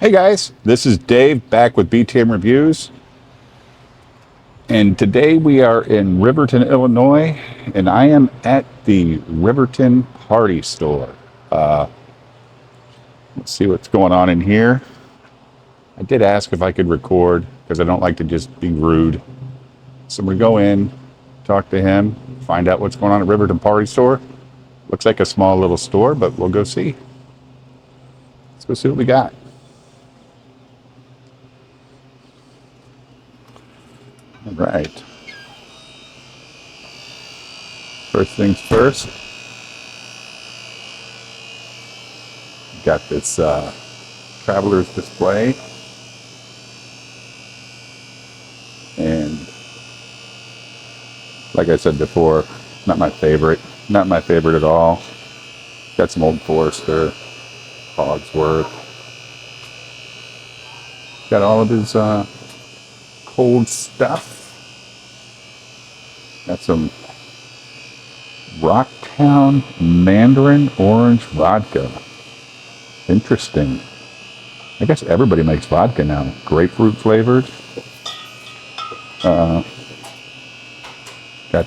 Hey guys, this is Dave back with BTM Reviews, and today we are in Riverton, Illinois, and I am at the Riverton Party Store. Let's see what's going on in here. I did ask if I could record because I don't like to just be rude. So we go in, talk to him, find out what's going on at Riverton Party Store. Looks like a small little store, but we'll go see. Let's go see what we got. All right. First things first, got this traveler's display, and like I said before, not my favorite at all. Got some Old Forester, Hogsworth, got all of his cold stuff, got some Rocktown Mandarin Orange Vodka. Interesting. I guess everybody makes vodka now. Grapefruit flavored. Got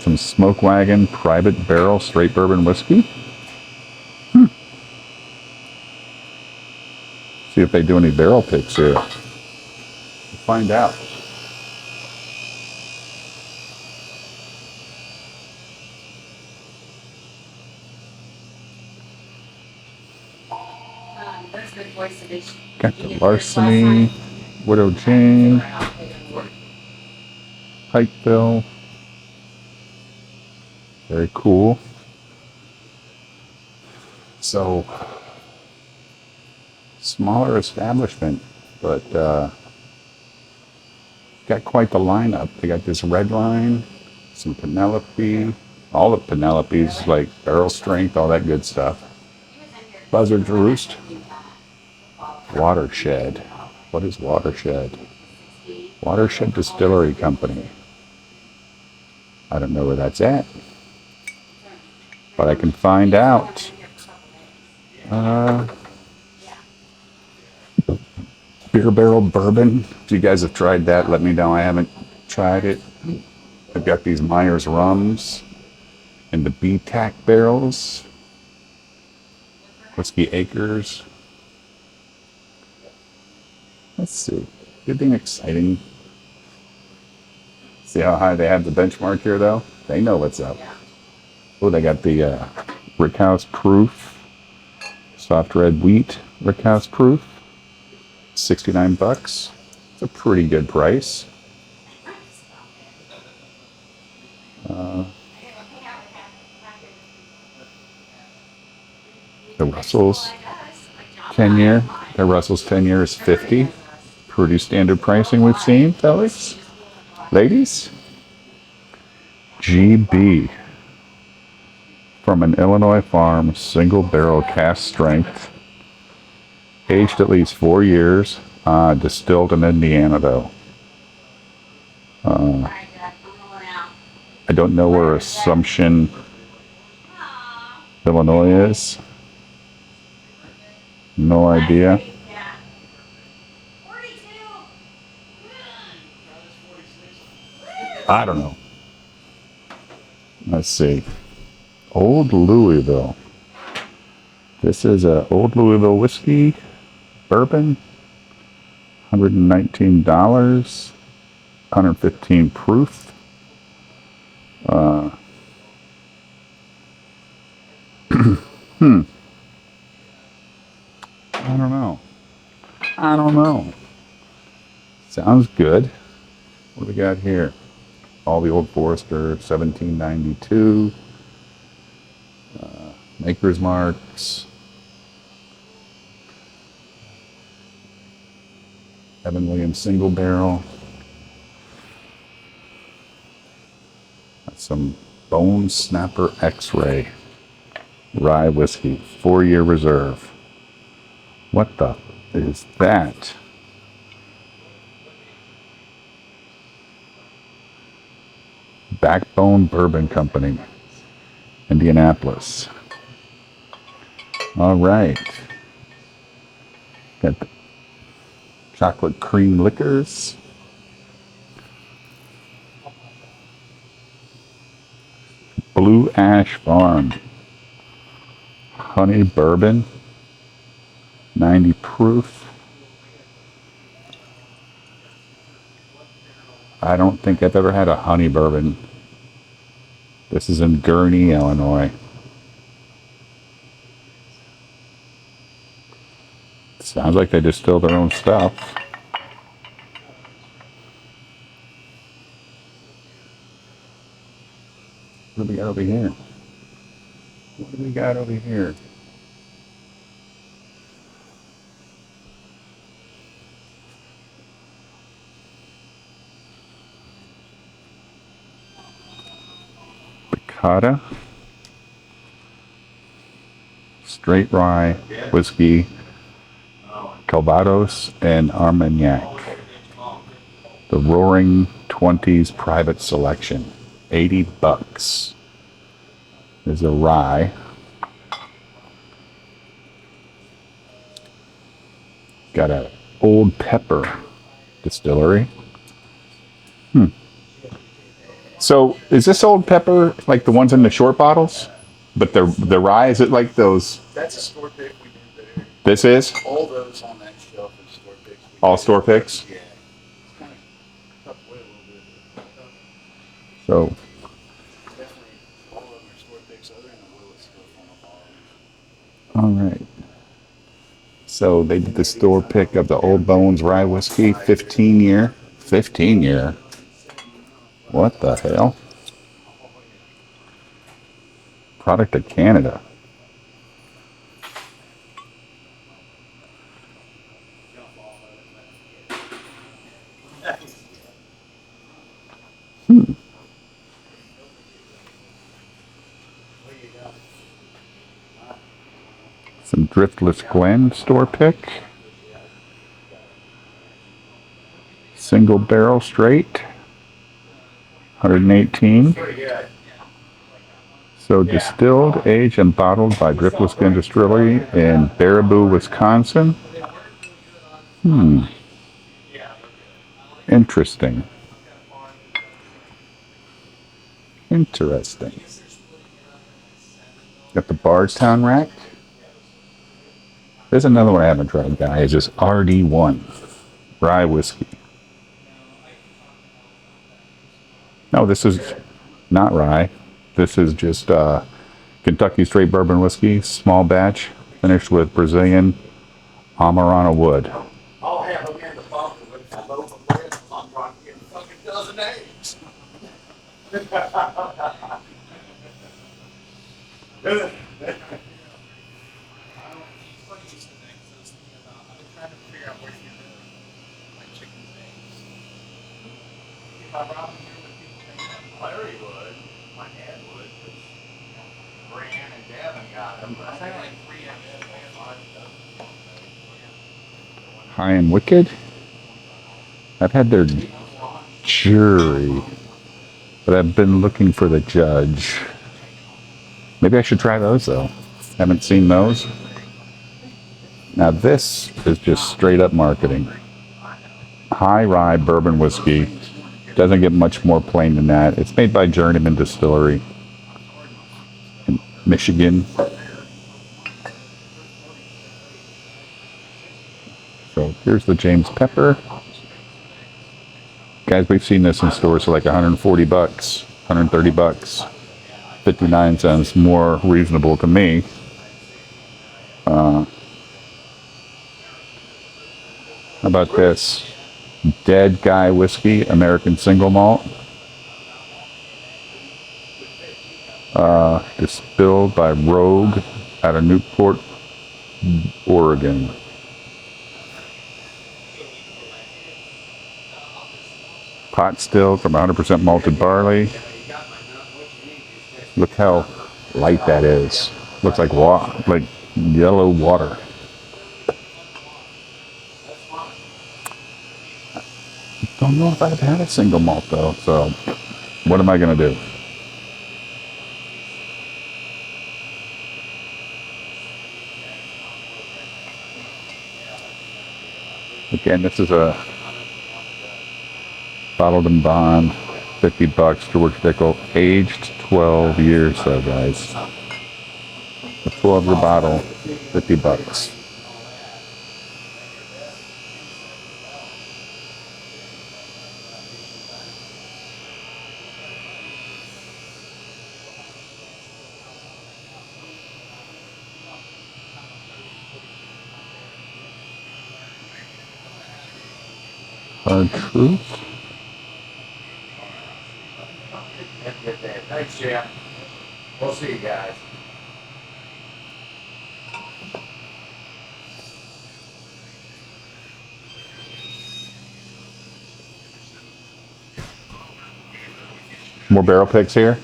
some Smoke Wagon Private Barrel Straight Bourbon Whiskey. See if they do any barrel picks here. We'll find out. Got the Larceny, Widow Jane, Pikeville. Very cool. So, smaller establishment, but got quite the lineup. They got this Red Line, some Penelope, all the Penelopes, like barrel strength, all that good stuff. Buzzard's Roost. Watershed. What is Watershed? Watershed Distillery Company. I don't know where that's at, but I can find out. Beer Barrel Bourbon. If you guys have tried that, let me know. I haven't tried it. I've got these Myers Rums and the B-Tac barrels. Whiskey Acres. Let's see. Anything exciting? See how high they have the benchmark here, though? They know what's up. Oh, they got the Rickhouse Proof. Soft red wheat Rickhouse Proof. $69. It's a pretty good price. The Russell's 10-year. The Russell's 10-year is $50. Pretty standard pricing we've seen, fellas. Ladies. GB. From an Illinois farm, single barrel cast strength. Aged at least 4 years. Distilled in Indiana, though. I don't know where Assumption, Illinois is. No idea. I don't know. Let's see. Old Louisville. This is a Old Louisville whiskey bourbon. $119. 115 proof. I don't know. Sounds good. What do we got here? All the Old Forester, 1792. Maker's Marks. Evan Williams Single Barrel. That's some Bone Snapper X-Ray Rye Whiskey, 4-year reserve. What the is that? Backbone Bourbon Company, Indianapolis. All right. Got chocolate cream liquors, Blue Ash Farm, honey bourbon, 90 proof. I don't think I've ever had a honey bourbon. This is in Gurnee, Illinois. Sounds like they distill their own stuff. What do we got over here? What do we got over here? Picada, straight rye whiskey, Calvados, and Armagnac. The Roaring 20s Private Selection, $80. There's a rye. Got a Old Pepper distillery. So is this Old Pepper like the ones in the short bottles? But the rye, is it like those? That's a store pick we did there. This is? All those on that shelf are store picks. All store picks? Yeah. It's kind of tucked away a little bit. So. Definitely all of them are store picks other than the Willis stuff on the bottom. All right. So they did the store pick of the Old Bones Rye Whiskey, 15 year. 15 year? What the hell? Product of Canada. Some Driftless Glen store pick. Single barrel straight. 118. So distilled, aged, and bottled by Driftless Glen Distillery in Baraboo, Wisconsin. Interesting. Interesting. Got the Bardstown rack. There's another one I haven't tried, guys. It's RD1 rye whiskey. No, this is not rye. This is just Kentucky straight bourbon whiskey, small batch, finished with Brazilian Amarana wood. I'll have them in the bottle with a loaf of bread. I'm trying to get a fucking dozen eggs. Larry would. My dad would. Brian and Devin got them. I think like 3 of them. High and Wicked. I've had their jury, but I've been looking for the judge. Maybe I should try those though. Haven't seen those. Now this is just straight up marketing. High rye bourbon whiskey. Doesn't get much more plain than that. It's made by Journeyman Distillery in Michigan. So here's the James Pepper. Guys, we've seen this in stores for like $140, $130. 59 cents more reasonable to me. How about this? Dead Guy Whiskey, American Single Malt. Distilled by Rogue out of Newport, Oregon. Pot still from 100% malted barley. Look how light that is. Looks like like yellow water. Don't know if I've had a single malt though, so what am I gonna do? Again, this is a bottled and bond, $50. George Dickel, aged 12 years, so guys. A 12-year bottle, $50. Hard truth. Have a good day. Thanks, Jeff. We'll see you guys. More barrel picks here.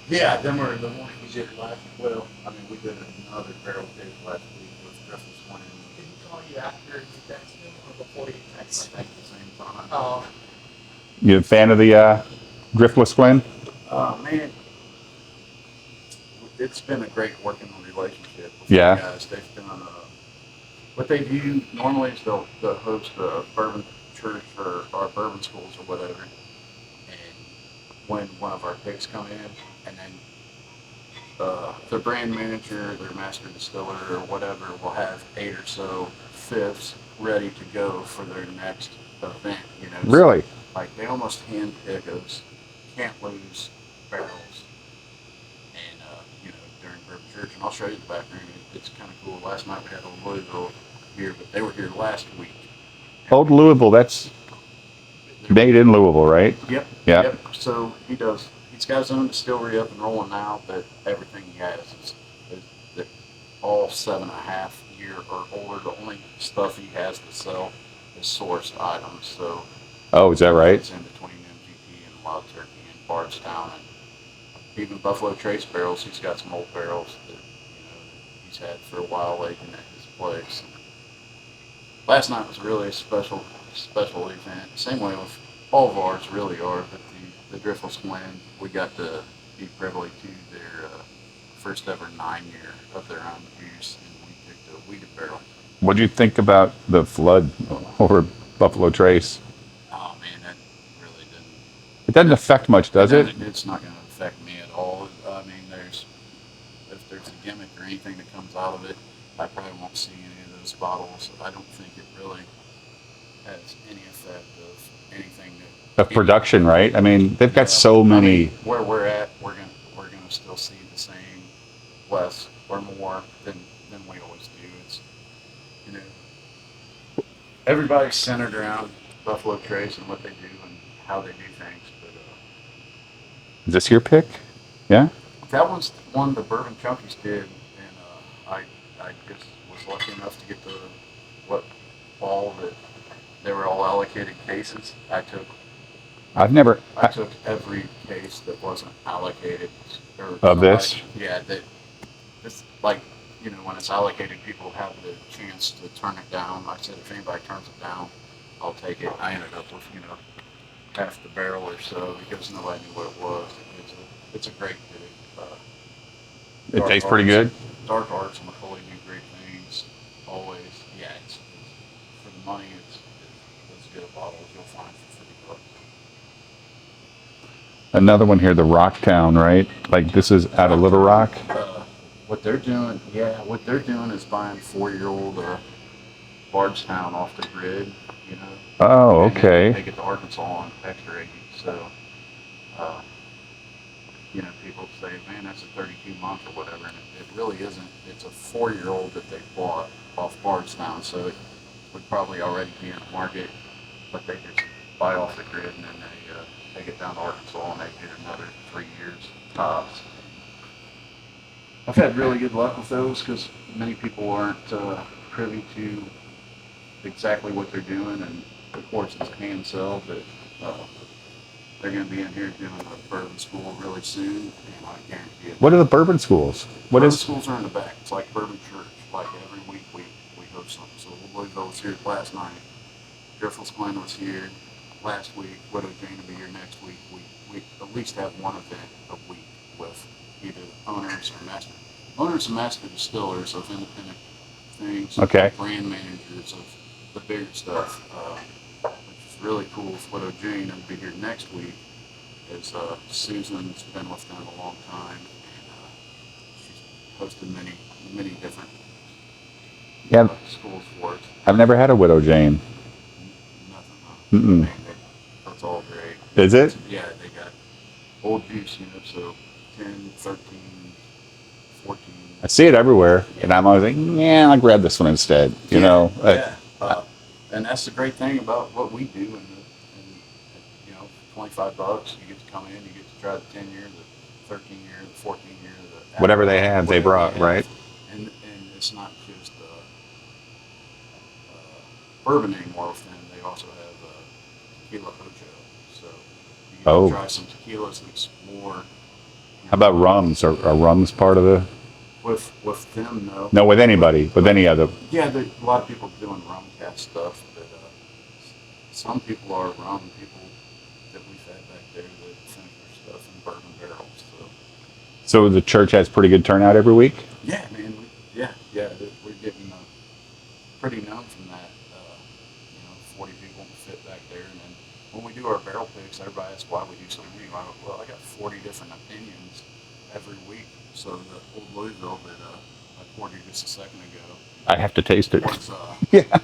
Yeah, them are the ones we did last. Well, I mean, we did another barrel pick last week with Griffith's one. Did he call you after you texted him or before you texted him? I think the same time. Oh. You a fan of the Driftless Glen? Man, it's been a great working relationship with Yeah. you guys. They've done what they do normally is they'll host a bourbon church or our bourbon schools or whatever. And when one of our picks come in, and then their brand manager, their master distiller, or whatever will have 8 or so fifths ready to go for their next event. You know, Really? So, like they almost hand pick us, can't lose barrels, and you know during bourbon church. And I'll show you the back room. It's kind of cool. Last night we had a Louisville here, but they were here last week. Old Louisville, that's made in Louisville, right? Yep. Yeah. Yep. So he does. He's got his own distillery up and rolling now, but everything he has is they're all 7.5 year or older. The only stuff he has to sell is sourced items. So Oh, is that right? it's in between MGP and Wild Turkey and Bardstown, and even Buffalo Trace barrels. He's got some old barrels that he's had for a while laking at his place. Last night was really a special event. Same way with all of ours really are, but the Driftless Glen, we got to be privy to their first ever 9-year of their own juice, and we picked a wheated barrel. What do you think about the flood over Buffalo Trace? Oh man, that really didn't. It doesn't affect much, does it? It's not going to affect me at all. I mean, if there's a gimmick or anything that comes out of it, I probably won't see any of those bottles. I don't think it really has any effect of anything that Of production, right? I mean, they've got so many. I mean, where we're at, we're gonna still see the same, less or more than we always do. It's everybody's centered around Buffalo Trace and what they do and how they do things. But Is this your pick? Yeah. that one's one the Bourbon Chunkies did, and I just was lucky enough to get the all that they were all allocated cases. I took every case that wasn't allocated. Of this? Yeah, this like when it's allocated, people have the chance to turn it down. I said if anybody turns it down, I'll take it. I ended up with half the barrel or so because nobody knew what it was. It's a great pick. It tastes pretty good. Dark Arts and McCoy do great things. Always, yeah. It's for the money. It's as good a bottle as you'll find for $50. Another one here, the Rocktown, right? Like this is out of Little Rock. What they're doing is buying 4-year-old Bardstown off the grid. Oh, and okay. Take it to Arkansas on extra 80. So, people say, man, that's a 32-month or whatever, and it really isn't. It's a 4-year-old that they bought off Bardstown, so it would probably already be in the market, but they just buy off the grid and then they take it down to Arkansas and they get another 3 years tops. I've had really good luck with those because many people aren't privy to exactly what they're doing, and of course it's a hand sell, but they're going to be in here doing a bourbon school really soon, and I guarantee it. What are the bourbon schools? Bourbon schools are in the back. It's like Bourbon Church. Like every week we host something. So Louisville was here last night. Driftless Glen was here last week. Widow Jane will be here next week. We at least have one event a week with either owners and master distillers of independent things, okay, brand managers of the bigger stuff, which is really cool. With Widow Jane, and be here next week. Is Susan's been with them a long time, and she's hosted many different Yeah, schools for us. I've never had a Widow Jane. Nothing. Mm-mm. That's all great. Is it? Yeah, they got old juice, so 10, 13, 14. I see it everywhere, and I'm always like, yeah, I'll grab this one instead. You know? Yeah. And that's the great thing about what we do. And $25, you get to come in, you get to try the 10 year, the 13 year, the 14 year, the Whatever they have, they whatever brought, have. right? And it's not just bourbon anymore with them. They also have tequila ocho. So you get to try some tequilas and explore. How about rums? Are rums part of the? With them, no. No, with anybody, with any other. Yeah, a lot of people doing rum cast stuff, but some people are rum people that we've had back there that finish their stuff in bourbon barrels. So the church has pretty good turnout every week? Yeah, man. We're getting pretty known from that. 40 people fit back there, and then when we do our barrel picks, everybody asks why we do so many. Well, I got 40 different opinions every week. So the old Louisville that I poured you just a second ago. I have to taste it. Was Yeah.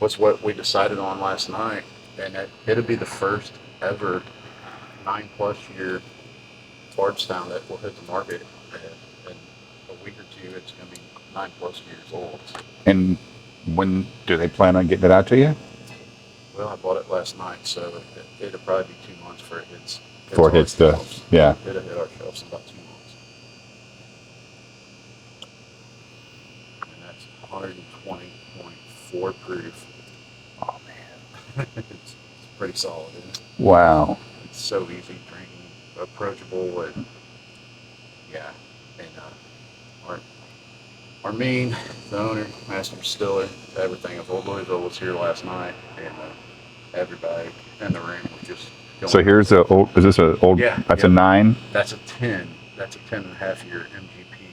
Was what we decided on last night, and it'll be the first ever 9+ year Bardstown that will hit the market. In a week or two, it's going to be 9+ years old. And when do they plan on getting it out to you? Well, I bought it last night, so it'll probably be 2 months before it hits. Before it hits the, yeah. It'll hit our shelves in about 2 months. And that's 120.4 proof. Oh man, it's pretty solid, isn't it? Wow. It's so easy drinking, approachable, and yeah. And Armin, the owner, master distiller, everything of Old Louisville was here last night, and everybody in the room was just going. So here's a old. Is this a old? Yeah. That's a 9. That's a 10. That's a 10.5 year MGP.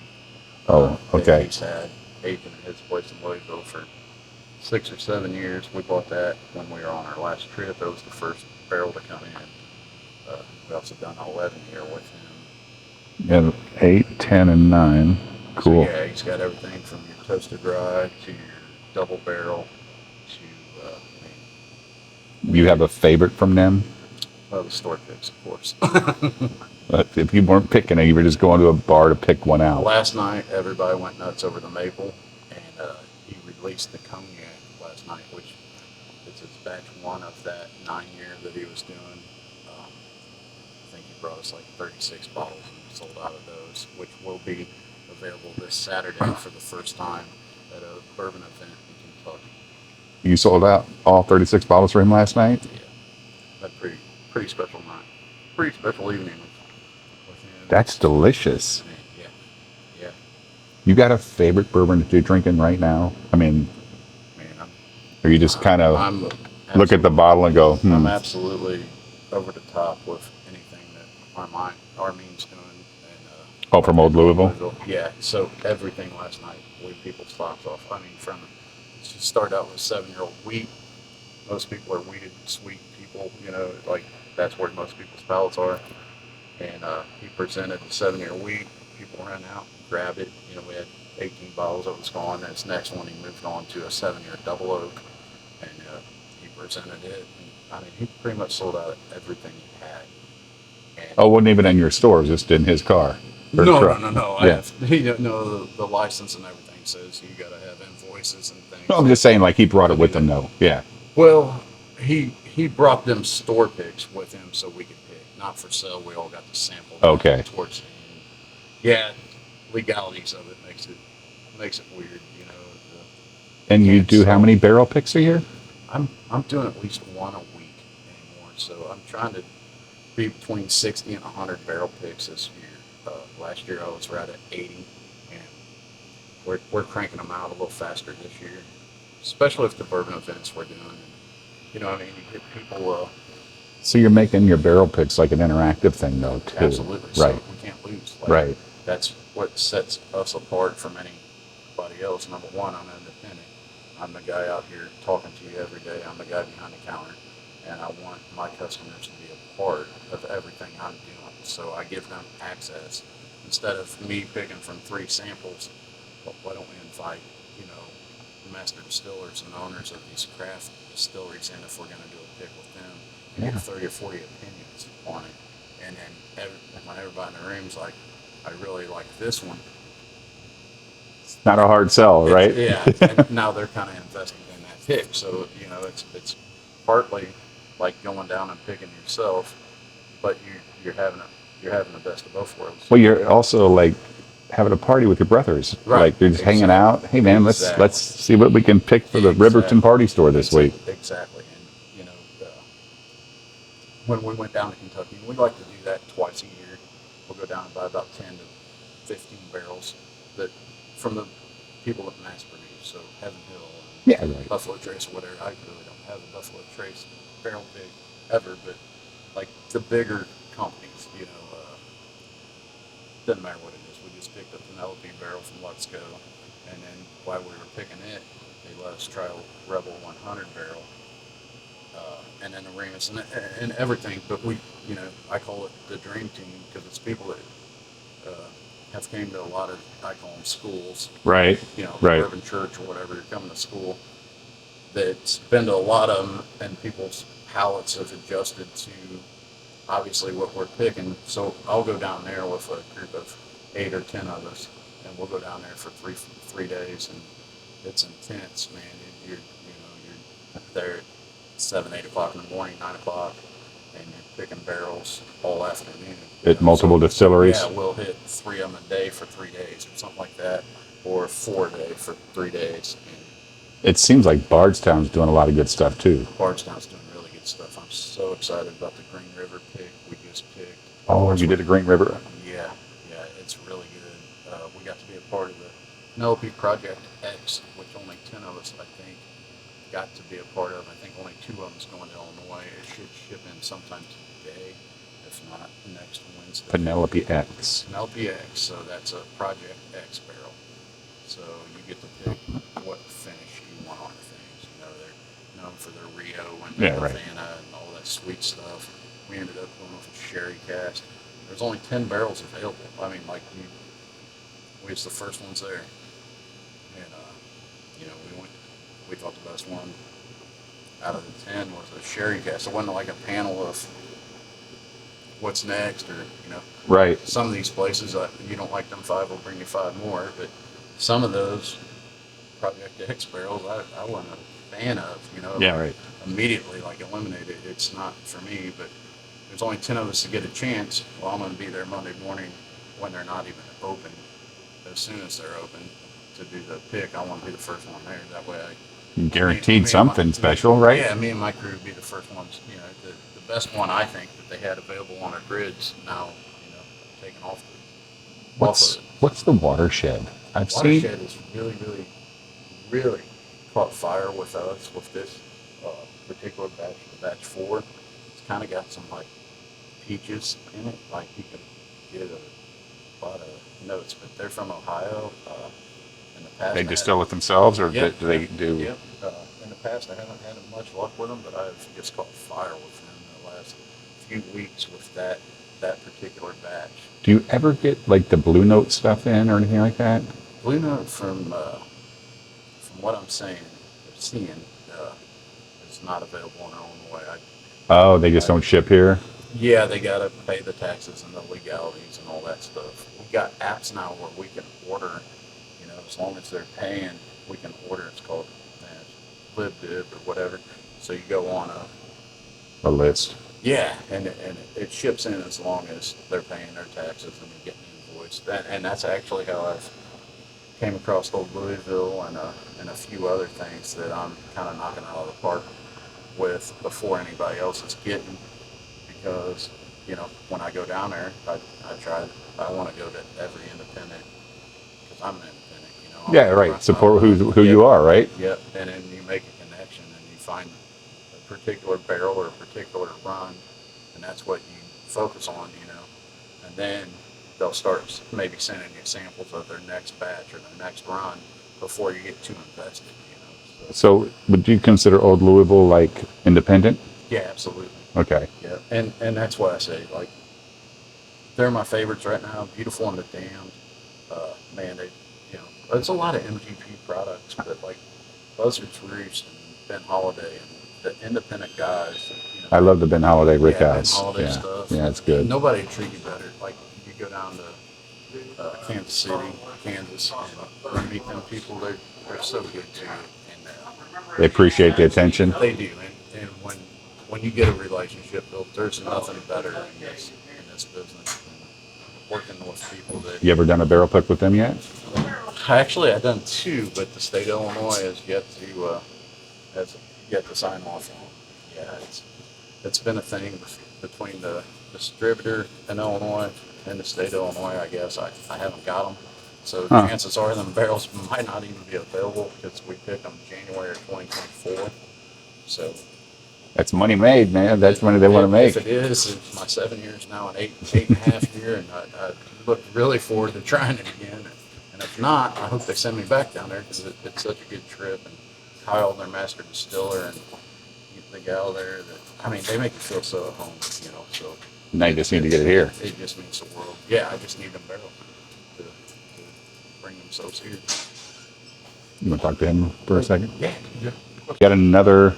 Oh, okay. He's had aging at his place in Louisville for 6 or 7 years. We bought that when we were on our last trip. It was the first barrel to come in. We also done an 11 year with him. Yeah, 8, 10, and 9. Cool. So yeah, he's got everything from your toasted rye to your double barrel to. You have a favorite from them? Well, the store picks, of course. But if you weren't picking it, you were just going to a bar to pick one out. Last night, everybody went nuts over the maple, and he released the cognac last night, which is his batch 1 of that 9 year that he was doing. I think he brought us like 36 bottles and sold out of those, which will be available this Saturday for the first time at a bourbon event in Kentucky. You sold out all 36 bottles for him last night? Yeah, that's pretty special night. Pretty special evening with him. That's delicious. Yeah. You got a favorite bourbon that you're drinking right now? I mean, Man, or you just kind of I'm look at the bottle and go, I'm absolutely over the top with anything that Armin's doing. And, from Old Louisville? Yeah, so everything last night blew people's tops off. I mean, she started out with 7-year-old wheat. Most people are wheated, sweet people, like that's where most people's palates are. And he presented the 7-year wheat. People ran out, grabbed it. We had 18 bottles that was gone. This next one, he moved on to a 7-year double oak, and he presented it. And, I mean, he pretty much sold out everything he had. And Oh, wasn't even in your store, it was just in his car. Or truck. No. Yeah. The license and everything says you got to have invoices and things. No, I'm just saying, like, he brought it with him, though. Yeah. Well, he brought them store picks with him so we could pick, not for sale. We all got to sample. Okay. Towards the end. Yeah, legalities of it makes it weird, And you do how many barrel picks a year? I'm doing at least 1 a week anymore, so I'm trying to be between 60 and 100 barrel picks this year. Last year I was right at 80, and we're cranking them out a little faster this year, especially with the bourbon events we're doing. You get people. So you're making your barrel picks like an interactive thing, though, too. Absolutely. Right. So we can't lose. Right. That's what sets us apart from anybody else. Number one, I'm independent. I'm the guy out here talking to you every day. I'm the guy behind the counter, and I want my customers to be a part of everything I'm doing. So I give them access instead of me picking from 3 samples. Well, why don't we invite, you know, master distillers and owners of these craft distilleries in if we're going to do a pick with them and Yeah. get 30 or 40 opinions on it. And then when everybody in the room's like, I really like this one. Not a hard sell, right? Yeah, and now they're kind of invested in that pick. So, you know, it's partly like going down and picking yourself, but you're having the best of both worlds. Well, you're also like having a party with your brothers. Right. Like you're just hanging out. Hey man, Exactly. let's see what we can pick for the Riverton Party Store this week. Exactly. And, you know, when we went down to Kentucky, and we like to do that twice a year. We'll go down and buy about 10 to 15 barrels that from the people that mass produce. So Heaven Hill and Yeah, right. Buffalo Trace or whatever. I really don't have a Buffalo Trace barrel pick ever, but like the bigger companies, you know, doesn't matter what it is. We just picked a Penelope barrel from Luxco, and then while we were picking it, they let us try a Rebel 100 barrel, and then the Remus and everything. But we, you know, I call it the dream team because it's people that have came to a lot of, I call them schools, Right. you know, Right. urban church or whatever. You're coming to school. That's been to a lot of them, and people's palates have adjusted to obviously what we're picking. So I'll go down there with a group of 8 or 10 of us, and we'll go down there for three days, and it's intense, man. You're there at 7, 8 o'clock in the morning, 9 o'clock, and you're picking barrels all afternoon. At multiple distilleries. Yeah, we'll hit 3 of them a day for 3 days or something like that, or 4 a day for 3 days. And It seems like Bardstown's doing a lot of good stuff too. Bardstown's doing really good stuff. I'm so excited about the Green River pick we just picked. Oh, you did a Green River. Yeah, it's really good. We got to be a part of the Penelope Project X, which only 10 of us, I think, got to be a part of. I think only 2 of them's going to Illinois. It should ship in sometime today, if not next Wednesday. Penelope X. Penelope X, so that's a Project X barrel. So you get to pick what finish you want on the things. You know, they're known for their Rio and Yeah, their right. Havana and all that sweet stuff. We ended up going with a sherry cast. There's only 10 barrels available. I mean, like we was the first ones there, and you know, we thought the best one out of the 10 was a sherry cast. It wasn't like a panel of what's next, or you know, Right. some of these places you don't like them 5, we'll bring you 5 more, but some of those Project X barrels I wasn't a fan of, you know. Yeah, right. Immediately like eliminated. It's not for me, but there's only 10 of us to get a chance. Well, I'm going to be there Monday morning when they're not even open. As soon as they're open to do the pick, I want to be the first one there. That way Guaranteed me something and special, right? Yeah, me and my crew would be the first ones. You know, the best one I think that they had available on our grids now, you know, taken off What's the watershed? I've seen. Watershed is really, really, really caught fire with us with this particular batch, the batch 4. It's kind of got some like peaches in it, like you can get a lot of notes. But they're from Ohio. In the past, They distill it themselves, or Yep, do they do? Yep. In the past, I haven't had much luck with them, but I've just caught fire with them in the last few weeks with that particular batch. Do you ever get like the Blue Note stuff in or anything like that? Blue Note, from what I'm seeing, is not available in Illinois. Oh, they just don't ship here. Yeah, they got to pay the taxes and the legalities and all that stuff. We got apps now where we can order, you know, as long as they're paying, we can order. It's called LibDib or whatever. So you go on A list. yeah, and it ships in as long as they're paying their taxes and they're getting invoiced. And that's actually how I've came across Old Louisville and a few other things that I'm kind of knocking out of the park with before anybody else is getting. Because, you know, when I go down there, I want to go to every independent, because I'm an independent, you know. Yeah, right. Support who you are, right? Yep, and then you make a connection and you find a particular barrel or a particular run, and that's what you focus on, you know. And then they'll start maybe sending you samples of their next batch or their next run before you get too invested. So would you consider Old Louisville like independent? Yeah, absolutely. Okay. Yeah, and that's what I say. Like, they're my favorites right now. Beautiful and the Damned. Man, there's a lot of MGP products, but like Buzzard's Roost and Ben Holiday and the independent guys. I love the Ben Holiday Rick House. Ben Holiday Yeah. stuff. Yeah, it's good. Nobody treat you better. Like, you go down to Kansas City, Kansas, and meet them people. They're so good to you. And They appreciate the attention. they do. And when you get a relationship built, there's nothing better in this business than working with people that. You ever done a barrel pick with them yet? Actually, I've done two, but the state of Illinois has yet to sign off on. Yeah, it's been a thing between the distributor in Illinois and the state of Illinois. I guess I haven't got them, so chances are them barrels might not even be available because we picked them January of 2024. So that's money made, man. That's money they want to make. If it is, it's my 7 years now, an eight and a half year, and I look really forward to trying it again. And if not, I hope they send me back down there because it's such a good trip. And Kyle, their master distiller, and the gal there, they make you feel so at home, so. Now you just need to get it here. It just means the world. Yeah, I just need them barrels to bring themselves here. You want to talk to him for a second? Yeah. Got another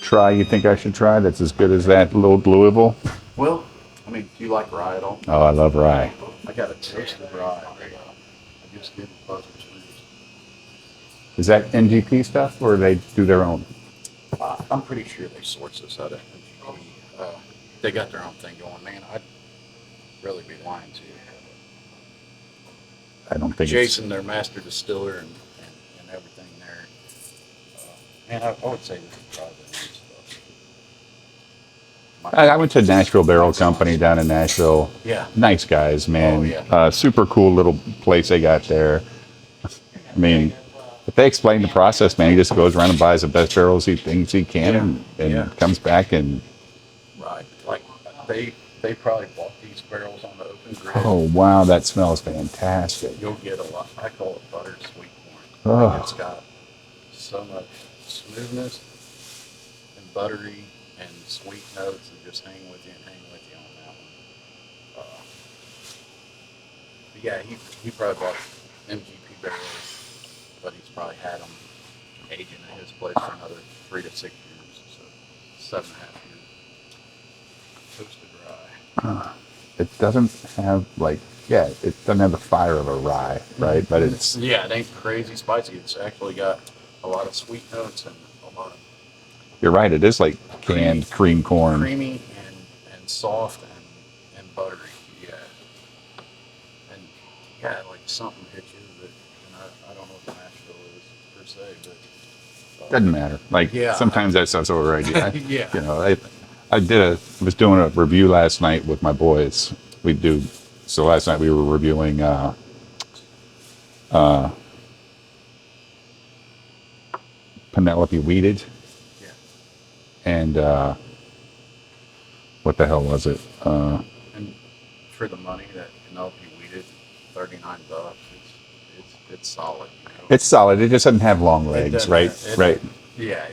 try you think I should try that's as good as that little Louisville? Well, do you like rye at all? Oh, I love rye. I got a toasted rye. I just did Buzzard's Roost. Is that NGP stuff or they do their own? I'm pretty sure they source this out of MGP. They got their own thing going. Man, I'd really be lying to you. I don't think Jason, their master distiller, and everything there. Man, I would say we should try the new stuff. I went to Nashville Barrel Company down in Nashville. Yeah. Nice guys, man. Oh, yeah. Super cool little place they got there. I mean, if they explain the process, man, he just goes around and buys the best barrels he thinks he can and comes back and. Right. Like, they probably bought these barrels on the open grid. Oh, wow, that smells fantastic. You'll get a lot. I call it buttered sweet corn. Oh. It's got so much smoothness and buttery and sweet notes that just hang with you on that one. But yeah, he probably bought MGP barrels, but he's probably had them aging at his place for another 3 to 6 years, so 7.5 years. Toasted rye. It doesn't have it doesn't have the fire of a rye, right? But it's it ain't crazy spicy. It's actually got a lot of sweet notes and a lot of you're right. It is like canned cream corn. creamy and soft and buttery. Yeah. And yeah, like something hits you that, and I don't know what Nashville is per se, but Doesn't matter. Sometimes that stuff's overrated. yeah. I was doing a review last night with my boys. So last night we were reviewing Penelope Weeded. Yeah. And what the hell was it? And for the money that Penelope weeded, $39, it's solid. It's solid. It just doesn't have long legs, doesn't right? have- Right. Yeah,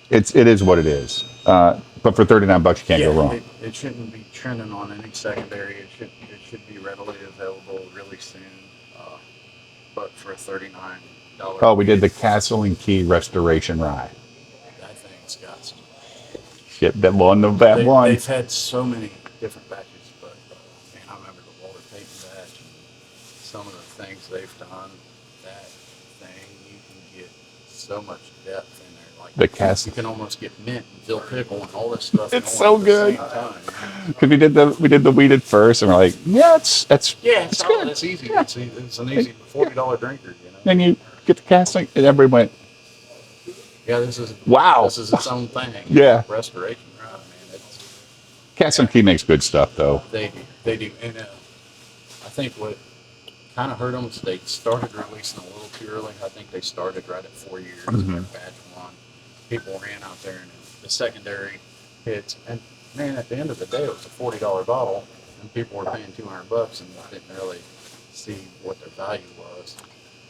It is what it is. But for $39, you can't go wrong. It shouldn't be trending on any secondary. It should be readily available really soon. But for a $39, Oh, we did the Castle and Key Restoration Rye. that thing's got some. Get that one, that one. They've had so many different batches, but man, I remember the Walter Payton batch and some of the things they've done. That thing, you can get so much depth in there. Like The Castle. you can almost get mint and dill pickle and all this stuff. It's going so at the good. same time. Because we did the weeded first, and we're like, it's It's good. It's easy. Yeah. It's an easy $40 drinker. Then you get the casting, and everybody went, Yeah, this is wow. This is its own thing. Yeah. Restoration, right, man. It's Castle and Key makes good stuff, though. They do, and I think what kind of hurt them is they started releasing a little too early. I think they started right at 4 years. Their batch one, people ran out there, and the secondary hits. And man, at the end of the day, it was a $40 bottle. and people were paying $200 and didn't really see what their value was.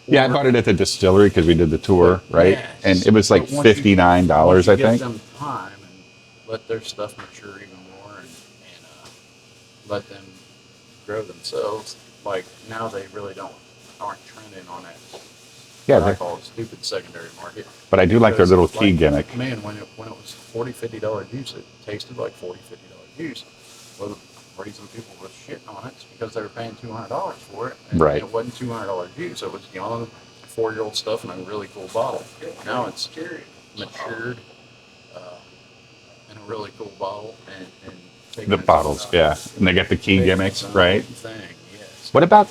Yeah, I Or- bought it at the distillery because we did the tour, right? Yes. And it was like But once you- $59, I once you think. give them time and let their stuff mature even more, and let them grow themselves. Like now, they really aren't trending on that. Yeah, What I they- call it stupid secondary market. but I do like their Because, little key gimmick. Man, when it was $40, $50 juice, it tasted like $40, $50 juice. Well, the reason people were shitting on it is because they were paying $200 for it, and Right. it wasn't $200 juice. It was young, 4-year-old stuff in a really cool bottle. Now it's matured in a really cool bottle, and taking The its bottles, own- yeah. And they got the key taking gimmicks, its own right? Thing, yes. What about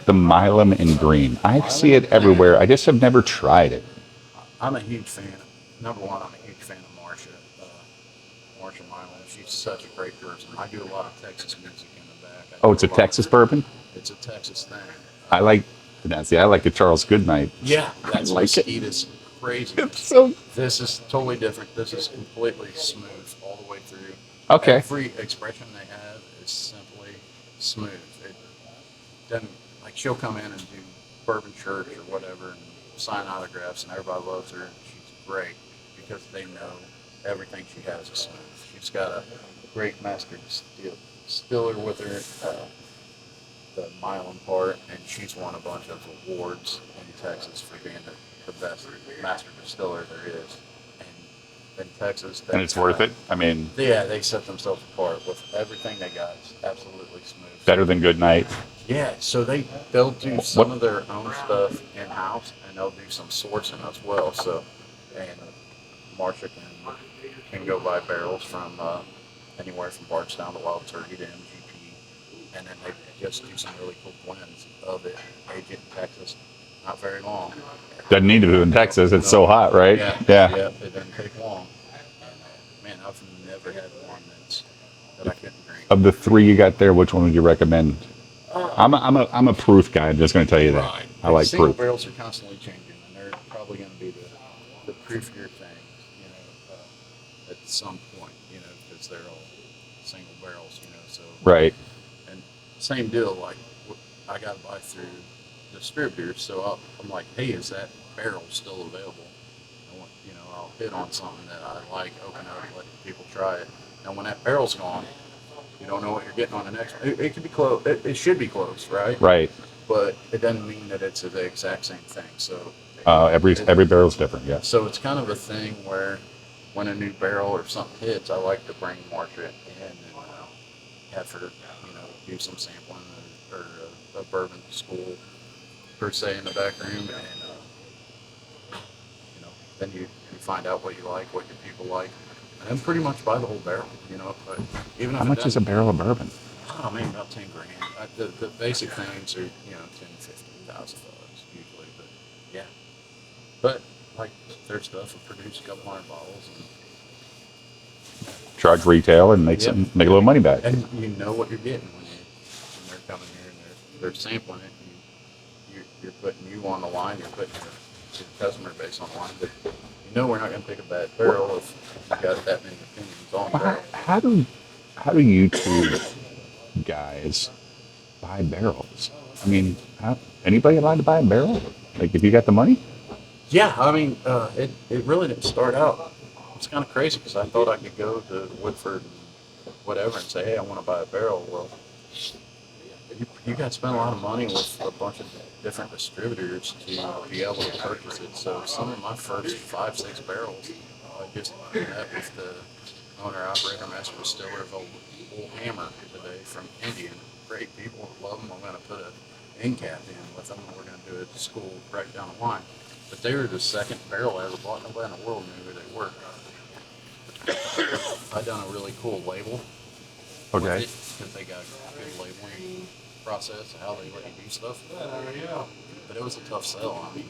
the Milam in green? I see it everywhere. I just have never tried it. I'm a huge fan. Number one, I'm a huge fan of Marsha. Marsha Milam. She's such a great person. I do a lot of Texas music in the back. Oh, it's a Texas bourbon? It's a Texas thing. I like, see, I like the Charles Goodnight. Yeah, that's like it. Mosquito's crazy. It's so, This is totally different. This is completely smooth all the way through. okay. Every expression they have is simply smooth. It doesn't, like, she'll come in and do bourbon church or whatever and sign autographs, and everybody loves her, and she's great because they know everything she has is smooth. She's got a great master distiller with her, the Milam part, and she's won a bunch of awards in Texas for being the best master distiller there is. And in Texas, And it's worth it. I mean, yeah, they set themselves apart with everything they got. It's absolutely smooth. better than Goodnight. Yeah, so they'll do some of their own stuff in house, and they'll do some sourcing as well. So, and Marsha can go buy barrels from anywhere from Bardstown to Wild Turkey to MGP, and then they just do some really cool blends of it. Age it in Texas, not very long. Doesn't need to be in Texas. It's so hot, right? Yeah, it doesn't take long. And man, I've never had one that I couldn't drink. Of the three you got there, which one would you recommend? I'm a proof guy. I'm just going to tell you that. Right. I like Single proof. barrels are constantly changing, and they're probably going to be the proofier thing, at some point, because they're all single barrels, so. Right. And same deal, like I got to buy through distributors, so I'm like, hey, is that barrel still available? I'll hit on something that I like, open up, let people try it. And when that barrel's gone, you don't know what you're getting on the next one. It could be close. It should be close, right? Right. But it doesn't mean that it's the exact same thing. So Every barrel's different. Yes. so it's kind of a thing where when a new barrel or something hits, I like to bring Marsha in and have her, do some sampling or a bourbon school per se in the back room, and then you find out what you like, what your people like, and then pretty much buy the whole barrel. But even if How much is a barrel of bourbon? Oh man, about 10 grand. The basic things are, 10, 15,000 bucks usually, but yeah. But like their stuff will produce a couple hundred bottles, Charge retail and make Yep. make a little money back. and you know what you're getting when they're coming here and they're sampling it. You're putting you on the line. You're putting your customer base on the line. But we're not going to pick a bad barrel if you've got that many opinions on the barrel. How do you two guys buy barrels? I mean, anybody allowed to buy a barrel? Like if you got the money? Yeah, I mean, it really didn't start out. It's kind of crazy because I thought I could go to Woodford and whatever and say, hey, I want to buy a barrel. Well, you got to spend a lot of money with a bunch of different distributors to be able to purchase it. So some of my first 5-6 barrels, I just met with the owner, operator, master distiller of Old Hammer today from Indian. Great people, love them. I'm going to put an end cap in with them, and we're going to do it at school right down the line. But they were the second barrel I ever bought. Nobody in the world knew who they were. I done a really cool label. Okay. Because they got a good labeling process of how they let you do stuff. But it was a tough sell. I mean,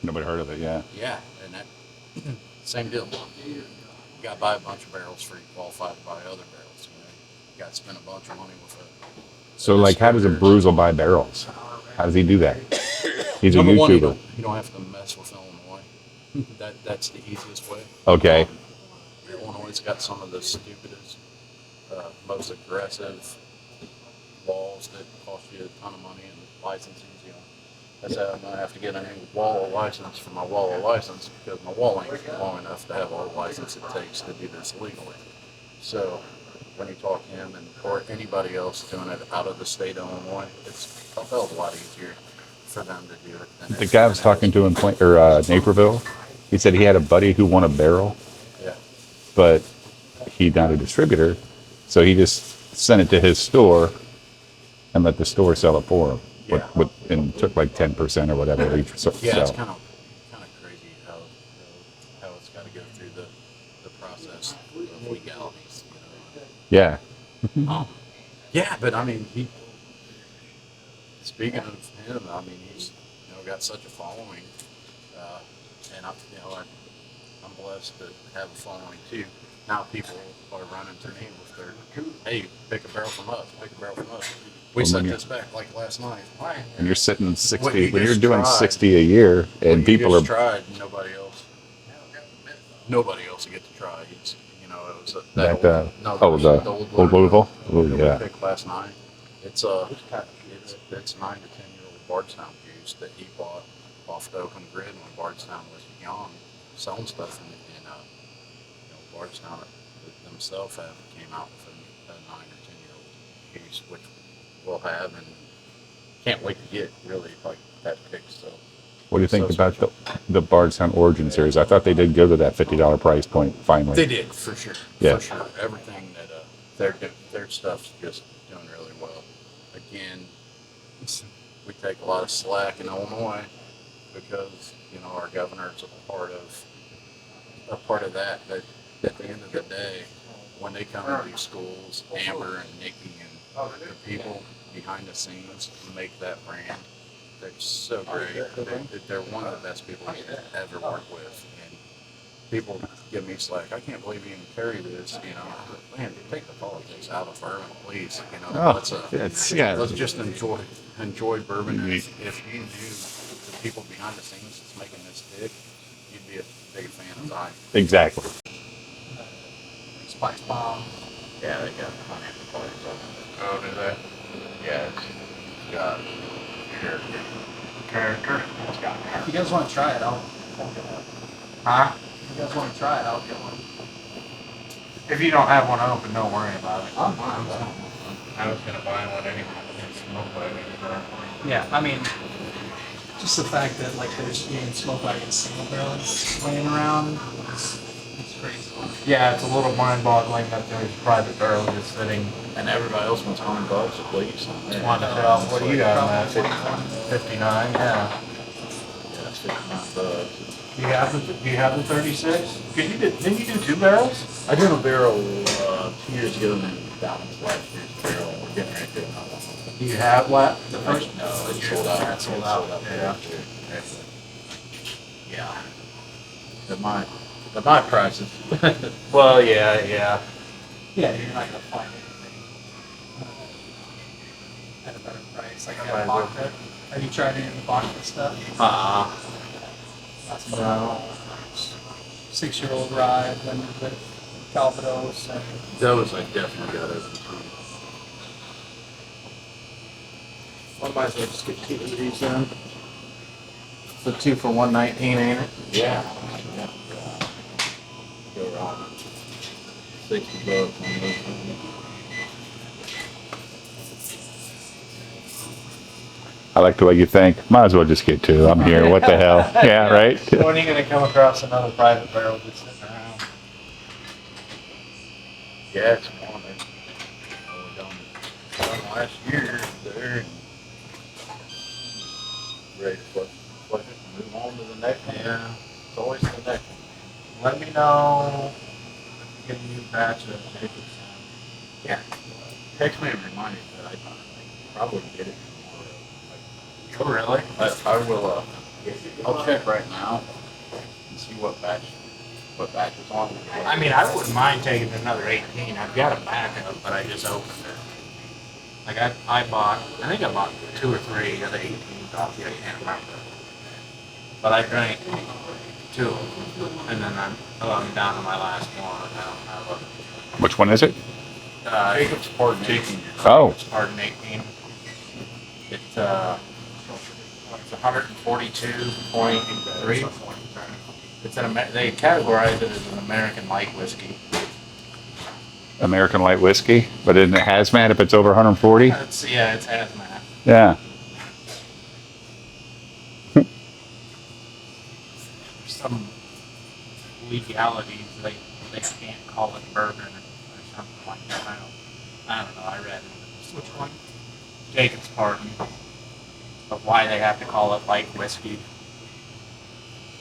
Nobody heard of it. Yeah. yeah, and that same deal. You got to buy a bunch of barrels for you qualified to buy other barrels. You got to spend a bunch of money with it. So like, how does a Bruzel buy barrels? How does he do that? He's a Number one, YouTuber. you don't have to mess with Illinois. That's the easiest way. Okay. Illinois has got some of the stupidest, most aggressive walls that cost you a ton of money and licensing. I said I'm gonna have to get a new wall license for my wall license because my wall ain't long enough to have all the license it takes to do this legally. So when you talk to him and or anybody else doing it out of the state of Illinois, it's a hell of a lot easier for them to do it. Than The guy I was talking to in Naperville, he said he had a buddy who won a barrel, Yeah. but he's not a distributor, so he just sent it to his store and let the store sell it for him. Yeah. And took like 10% or whatever each. Yeah, it's So, kind of crazy how it's got to go through the process of legalities. yeah. Yeah, but I mean, speaking of him, I mean, he's got such a following, and I'm blessed to have a following too. Now people are running to me with their, hey, pick a barrel from us, pick a barrel from us. We Well, sent when this back like last night. And you're sitting 60, What you when you're just doing tried. 60 a year and What people you are, just tried, nobody else will get to try. It's, it was the old Louisville? Oh, that yeah. we picked last night. It's 9 to 10-year-old Bardstown juice that he bought off the open grid when Bardstown was young, selling stuff in Bardstown themselves came out with a 9 or 10-year-old juice, which we'll have and can't wait to get really like that Picks. So What do you think so about special. the Bardstown Origin Series? I thought they did go to that $50 price point finally. They did for sure. Yeah. For sure. Everything that their stuff's just doing really well. Again, we take a lot of slack in Illinois because our governor's a part of that. But at the end of the day, when they come into these schools, Amber and Nikki and the people behind the scenes make that brand. They're so great. They're one of the best people you can ever work with. And people give me slack. I can't believe you even carry this. Man, take the politics out of bourbon, please. Let's just enjoy bourbon. And if you knew the people behind the scenes that's making this stick, you'd be a big fan as I am. Exactly. Spice bomb. Yeah, they got pineapple parties on it. Oh, do they? Yeah, it's got character. It's got If character. you guys want to try it, I'll get one. Huh? If you guys want to try it, I'll get one. If you don't have one open, don't worry about it. I'm fine. I was gonna buy one anyway. Yeah, I mean, just the fact that like there's being smoked like in single barrels laying around, it's crazy. Yeah, it's a little mind-boggling that there's private barrels just sitting. And everybody else wants $100 at least. What do you got on that? 59? Yeah. Yeah, that's $59. Do you have the 36? Cause didn't you do 2 barrels? I did a barrel 2 years ago and then that was last year's barrel and we're getting ready to do another one. Do you have what? The First, first? no, it's sold out. Yeah, it's sold out. Yeah. Yeah. At my prices. Well, yeah. Yeah, you're not gonna find anything at a better price. Like Might as a well. vodka. Have you tried any of the vodka stuff? That's No. 6-year-old rye blended with Calvados and Those I definitely got open to. Well, might as well just get 2 of these then. So 2 for 119, ain't it? Yeah. Go wrong. $60 on those. I like the way you think. Might as well just get 2. I'm here. What the hell? Yeah, right? When are you gonna come across another private barrel just sitting around? Yeah, it's on there. We done last year there and ready to flush it and move on to the next one. Yeah. It's always the next one. Let me know if you get a new batch of Jacobson. Yeah. Text me and remind me, but I probably get it Oh, really? tomorrow. I will, I'll check right now and see what batch is on. I mean, I wouldn't mind taking another 18. I've got a backup, but I just opened it. Like I think I bought 2 or 3 of the 18s off you. I can't remember. But I drank 2, and then I'm down to my last one. I don't have Which one is it? Jacob's Pardon 18. Oh, Pardon 18. It's 142.3. It's they categorize it as an American light whiskey. American light whiskey, but in the hazmat if it's over 140. It's hazmat. Yeah. Some legalities they can't call it bourbon or something like that. I don't know. I read it. Which one? Jacob's Pardon. But why they have to call it light whiskey?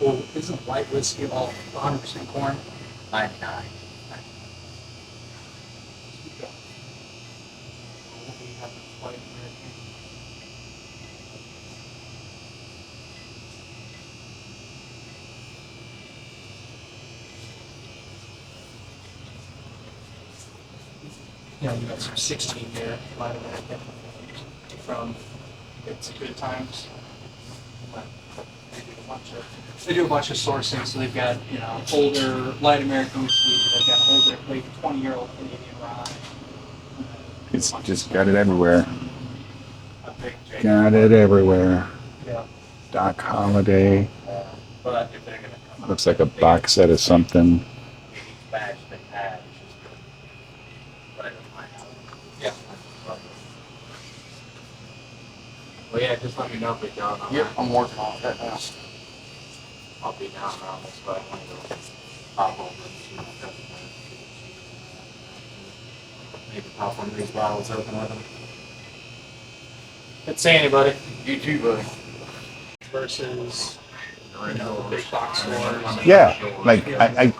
Well, isn't light whiskey all 100% corn? 99. You know, you got some 16 here, light American, from It's Good Times. They do a bunch of sourcing, so they've got, you know, older light American whiskey, they've got older, like 20-year-old Canadian rye. It's just got it everywhere. A big Jacob's Got it everywhere. Yeah. Doc Holliday. But if they're going to come Looks like a box set of something. each batch they had, it's just right in my house. Yeah. Well, yeah, just let me know if you're down on Yep, that. I'm working on that now. I'll be down around this way when I go pop over and see my cousin. Maybe pop one of these bottles open with them. Didn't see anybody. You too, buddy. Versus, you know, the big box stores. Yeah, like I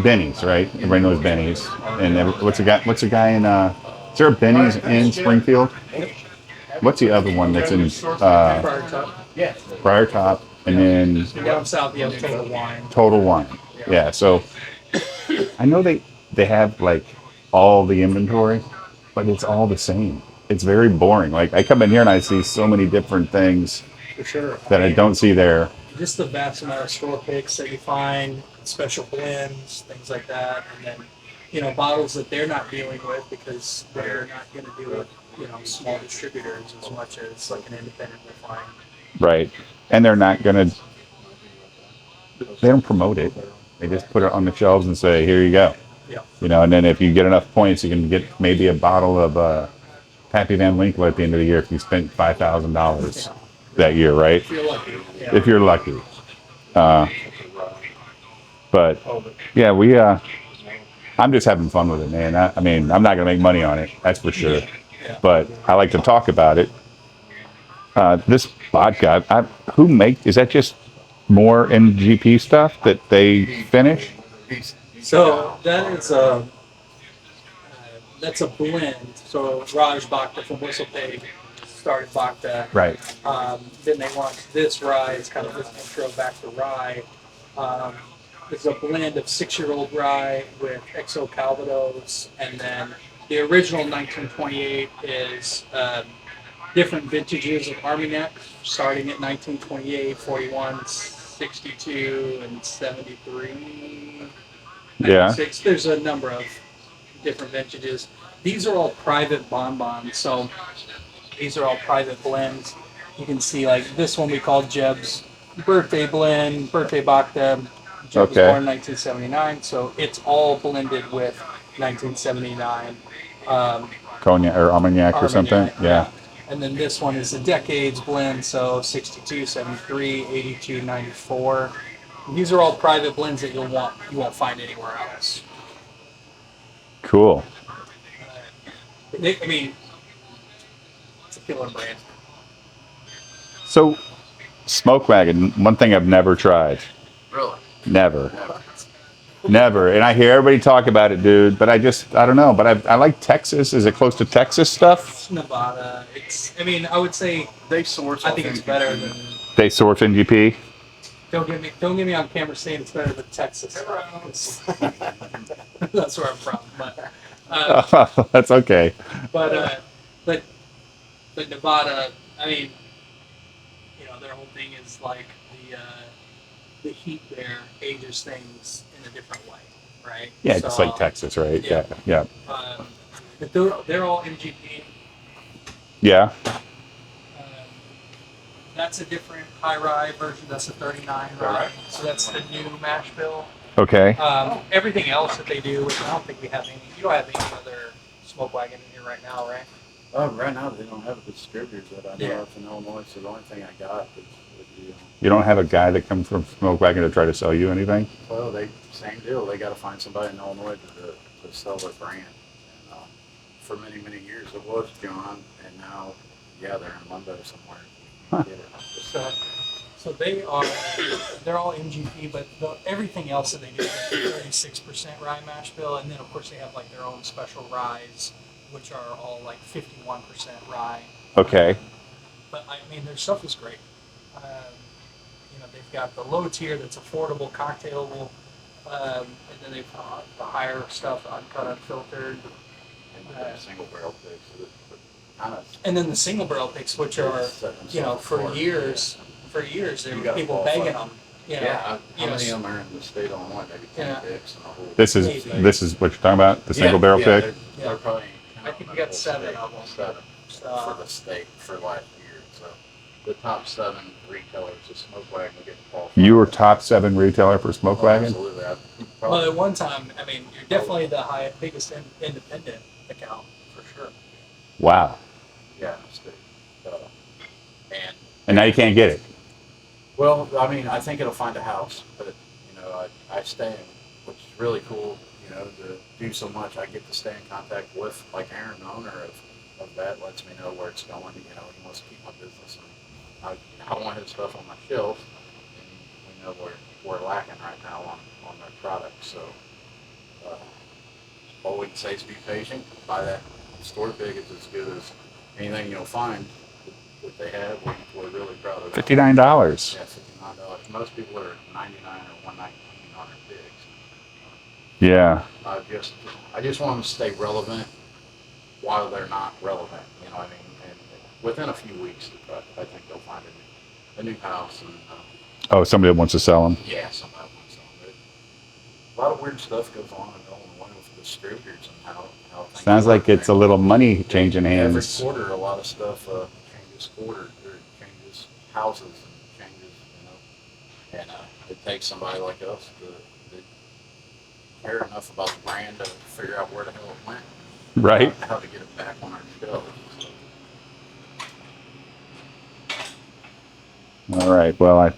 Benny's, right? Everybody knows Benny's. And what's a guy in? Is there a Benny's in Springfield? What's the other one that's in Prior Cup. Yeah. Briar Top? And then Down south, you have Total Wine. Total Wine. Yeah, so I know they have like all the inventory, but it's all the same. It's very boring. Like I come in here and I see so many different things For sure. that I don't see there. Just the vast amount of store picks that you find, special blends, things like that, and then, you know, bottles that they're not dealing with because they're not going to deal with, you know, small distributors as much as like an independent will find. Right. And they're not gonna they don't promote it. They just put it on the shelves and say, here you go. Yeah. You know, and then if you get enough points you can get maybe a bottle of Pappy Van Winkle at the end of the year if you spent $5,000 that year, right? If you're lucky. Yeah. If you're lucky. But yeah, I'm just having fun with it, man. I mean, I'm not gonna make money on it, that's for sure. Yeah. But I like to talk about it. This vodka, is that just more MGP stuff that they finish? So that is that's a blend. So Raj Bhakta from Whistlepig started Bhakta. Right. Then they launched this rye. It's kind of this intro back to rye. It's a blend of 6-year-old rye with XO Calvados, and then the original 1928 is different vintages of Armagnac, starting at 1928, 41, 62, and 73. Yeah. 96. There's a number of different vintages. These are all private bonbons, so these are all private blends. You can see like this one we call Jeb's birthday blend, birthday Bhakta. Jeb was Okay. born in 1979, so it's all blended with 1979. Cognac or Armagnac or something? Armagnac, Yeah. And then this one is the decades blend, so 62, 73, 82, 94. These are all private blends that you won't find anywhere else. Cool. I mean, it's a killer brand. So, Smoke Wagon, one thing I've never tried. Really? Never. Never. And I hear everybody talk about it, dude, but I don't know. But I like Texas. Is it close to Texas stuff? It's Nevada. I would say They source. I think it's better than. They source NGP? Don't get me on camera saying it's better than Texas. That's where I'm from, but That's okay. but Nevada. I mean, you know, their whole thing is like the heat there ages things in a different way, right? Yeah, just like Texas, right? Yeah. Yeah. Um, But they're all MGP. Yeah. That's a different high rye version. That's a 39 rye. So that's the new mash bill. Okay. Everything else that they do, which I don't think we have any. You don't have any other smoke wagon in here right now, right? Right now they don't have a distributor that I know of in Illinois, so the only thing I got is the. You don't have a guy that comes from Smoke Wagon to try to sell you anything? Well, same deal. They got to find somebody in Illinois to sell their brand. And for many years it was John, and now they're in Mundo somewhere. Huh. Get it. So they're all MGP, but everything else that they do is 36% rye mash bill, and then of course they have like their own special ryes, which are all like 51% rye. Okay. But I mean, their stuff is great. They've got the low tier that's affordable, cocktailable, and then they've got the higher stuff, uncut, unfiltered. And single barrel picks, kind of. And then the single barrel picks, which are, for years there were people begging them. How many of them are in the state of Illinois? Maybe 10 picks in the whole. This is what you're talking about? The single barrel pick? They're probably. I think we got 7 of them. 7 for the state for last year. So the top 7 retailers of Smoke Wagon get qualified. You were top 7 retailer for Smoke Wagon? Absolutely. Well, at one time, I mean, you're definitely the biggest independent account for sure. Wow. Yeah, state. And now you can't get it. Well, I mean, I think it'll find a house, but I stay in, which is really cool. To do so much, I get to stay in contact with, like Aaron, the owner of that, lets me know where it's going. He wants to keep my business, and I want his stuff on my shelf, and we know we're lacking right now on their products. So all we can say is be patient. Buy that store pick. It's as good as anything you'll find that they have. We're really proud of it. $59. Yeah, $59. Most people are $99 or $119 on their picks. Yeah. I just want them to stay relevant while they're not relevant. You know what I mean? And within a few weeks, I think they'll find a new house. And Oh, somebody wants to sell them? yeah, somebody wants them. A lot of weird stuff goes on in Illinois with distributors and how things Sounds work like it's a there. little money changing Every hands. quarter, a lot of stuff changes quarter, or changes houses and changes, and it takes somebody like us to care enough about the brand to figure out where the hell it went, Right? how to get it back on our shelves. All right. Well,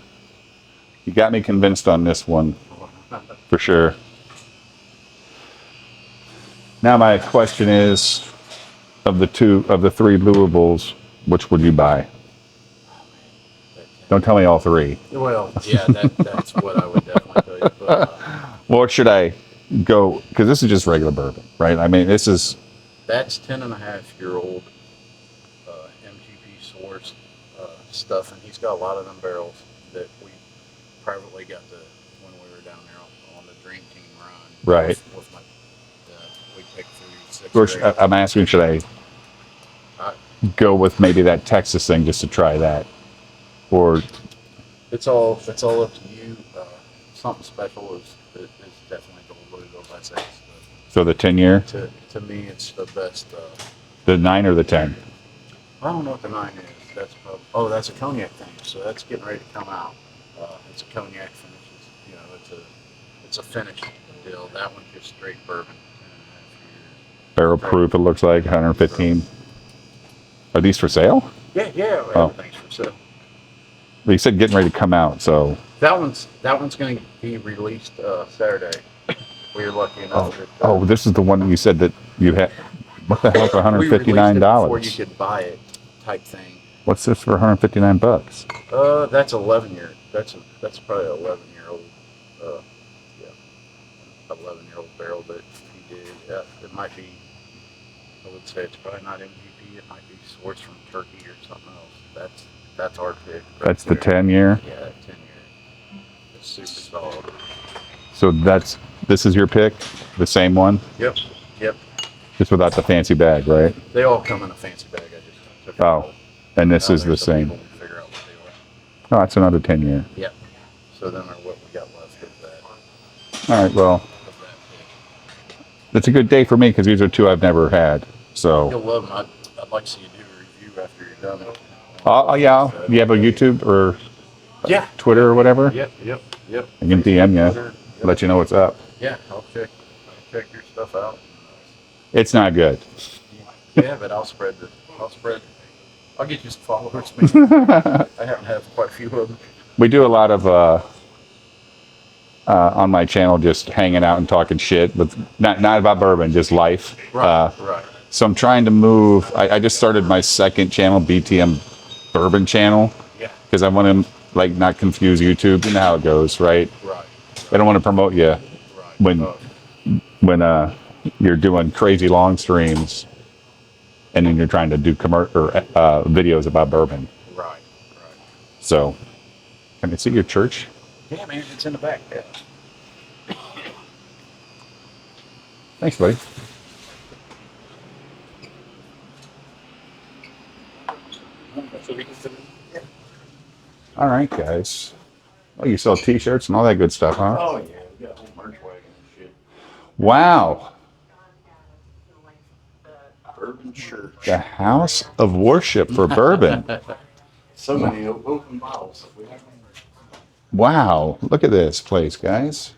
you got me convinced on this one for sure. Now my question is, of the 3 Louisvilles, which would you buy? Don't tell me all 3. Well, yeah, that's what I would definitely tell you. But, Or should I go? Because this is just regular bourbon, right? I mean, this is. that's 10.5-year-old MGP sourced stuff, and he's got a lot of them barrels that we privately got when we were down there on the Dream Team run. Right. With we picked through 6 Or or 8. I'm asking, should I go with maybe that Texas thing just to try that, or It's all up to you. Something special is definitely the Louisville by six. so the 10-year, To me, it's the best. the 9 or the 10? I don't know what the 9 is. That's probably, that's a cognac thing. So that's getting ready to come out. It's a cognac finish. It's a finished deal. That one just straight bourbon. 10.5 years. Barrel proof, it looks like 115. Are these for sale? Yeah, Oh. everything's for sale. You said getting ready to come out, so That one's going to be released Saturday. We were lucky enough. this is the one that you said that you had. What the hell for we released it before $159? you could buy it, type thing. What's this for $159? That's 11-year. That's probably an 11-year-old. 11-year-old barrel that he did. It might be. I would say it's probably not MVP. It might be sourced from Turkey or something else. That's our pick. Right That's the there. 10-year. Yeah, 10-year. It's super solid. So this is your pick, the same one, Yep. just without the fancy bag, right? They all come in a fancy bag. I just took it Oh, all. and this Now is the there's some same. people who figure out what they Oh, that's another 10-year. were. Yep. So then what we got left of that. All right, well, Of that pick. It's a good day for me because these are two I've never had. So, You'll love them. I'd like to see you do a review after you're done. oh yeah, you have a YouTube or Yeah. Twitter or whatever? Yep. I can DM you, Twitter, yep. let you know what's up. Yeah, I'll check your stuff out. It's not good. Yeah, but I'll get you some followers, man. I happen to have quite a few of them. We do a lot of on my channel, just hanging out and talking shit, but not about bourbon, just life. Right. So I'm trying to move. I just started my second channel, BTM Bourbon channel, Yeah. because I want to like not confuse YouTube. You know how it goes, right? Right. I don't want to promote you Right. when you're doing crazy long streams, and then you're trying to do videos about bourbon. Right. So, can I see your church? Yeah, man, it's in the back. Yeah. Thanks, buddy. All right, guys. Oh, you sell T-shirts and all that good stuff, huh? Oh yeah, we got a whole merch wagon and shit. Wow. Bourbon church. The house of worship for bourbon. So many open bottles. Wow. Look at this place, guys.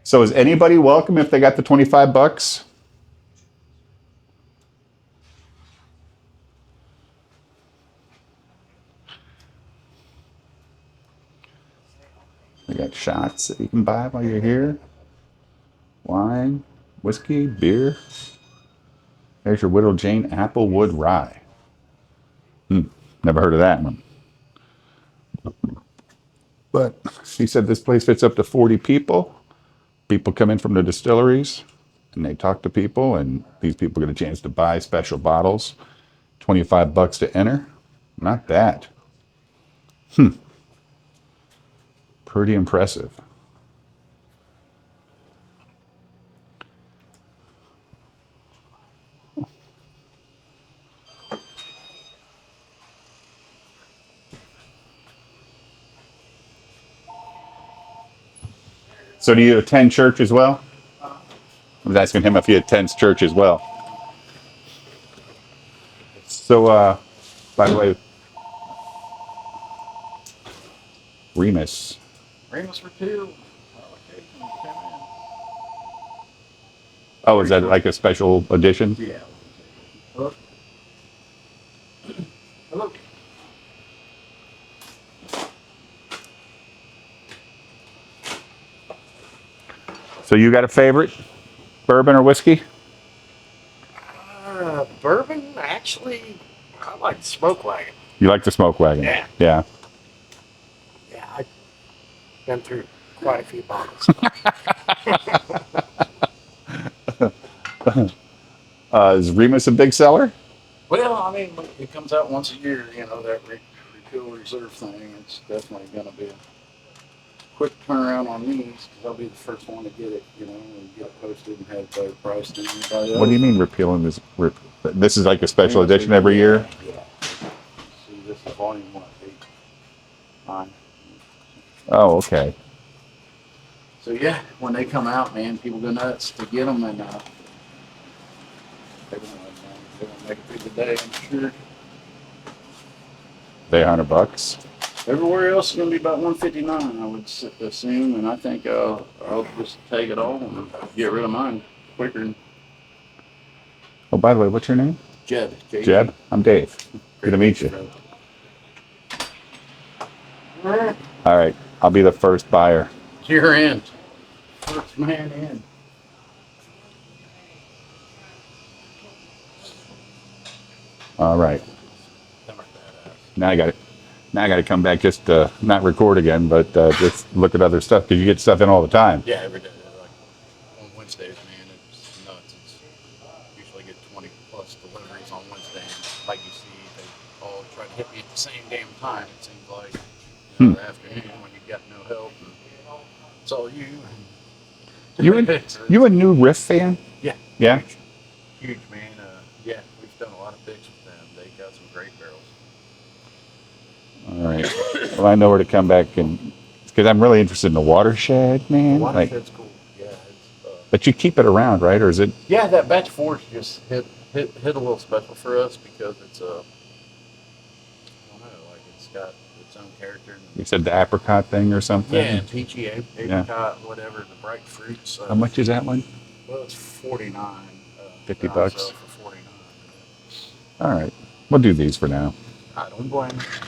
So is anybody welcome if they got the $25? We got shots that you can buy while you're here. Wine, whiskey, beer. There's your Widow Jane Applewood Rye. Never heard of that one. But he said this place fits up to 40 people. People come in from the distilleries and they talk to people, and these people get a chance to buy special bottles. $25 to enter. Not bad. Pretty impressive. So do you attend church as well? I was asking him if he attends church as well. So, by the way, Remus. Remus Repeal. Oh, is that like a special edition? Yeah. Hello. Hello. So you got a favorite bourbon or whiskey? Bourbon, actually, I like the smoke wagon. You like the smoke wagon? Yeah. Yeah. Yeah, I've been through quite a few bottles. Is Remus a big seller? Well, I mean, it comes out once a year, that refill reserve thing. It's definitely going to be a quick turnaround on these because I'll be the first one to get it, and get it posted and have it better priced than anybody else. What do you mean repealing this? This is like a special edition every year? Yeah. See, this is volume 1, 8, 9. Oh, okay. So yeah, when they come out, man, people go nuts to get them, and they're gonna make it through the day, I'm sure. They $100. Everywhere else is gonna be about 159, I would assume, and I think I'll just take it all and get rid of mine quicker. Than Oh, by the way, what's your name? Jeb. Jeb. I'm Dave. Good to meet you. All right, I'll be the first buyer. You're in. First man in. All right. Now I got it. Now I got to come back just to not record again, but just look at other stuff because you get stuff in all the time. Yeah, every day. Like on Wednesdays, man, it's nuts. It's usually get 20 plus deliveries on Wednesday. And like you see, they all try to hit me at the same damn time. It seems like the afternoon when you got no help. And it's all you. You a new Riff fan? Yeah. Yeah. Huge, man. Yeah, we've done a lot of picks with them. They got some great barrels. All right. Well, I know where to come back and because I'm really interested in the watershed, man. Watershed's cool. Yeah, it's But you keep it around, right? Or is it? Yeah, that batch forge just hit a little special for us because it's I don't know, like it's got its own character. You said the apricot thing or something. Yeah, peachy, apricot, whatever, the bright fruits. How much is that one? Well, it's 49. 50 I'll bucks. sell for 49. All right, we'll do these for now. I don't blame you.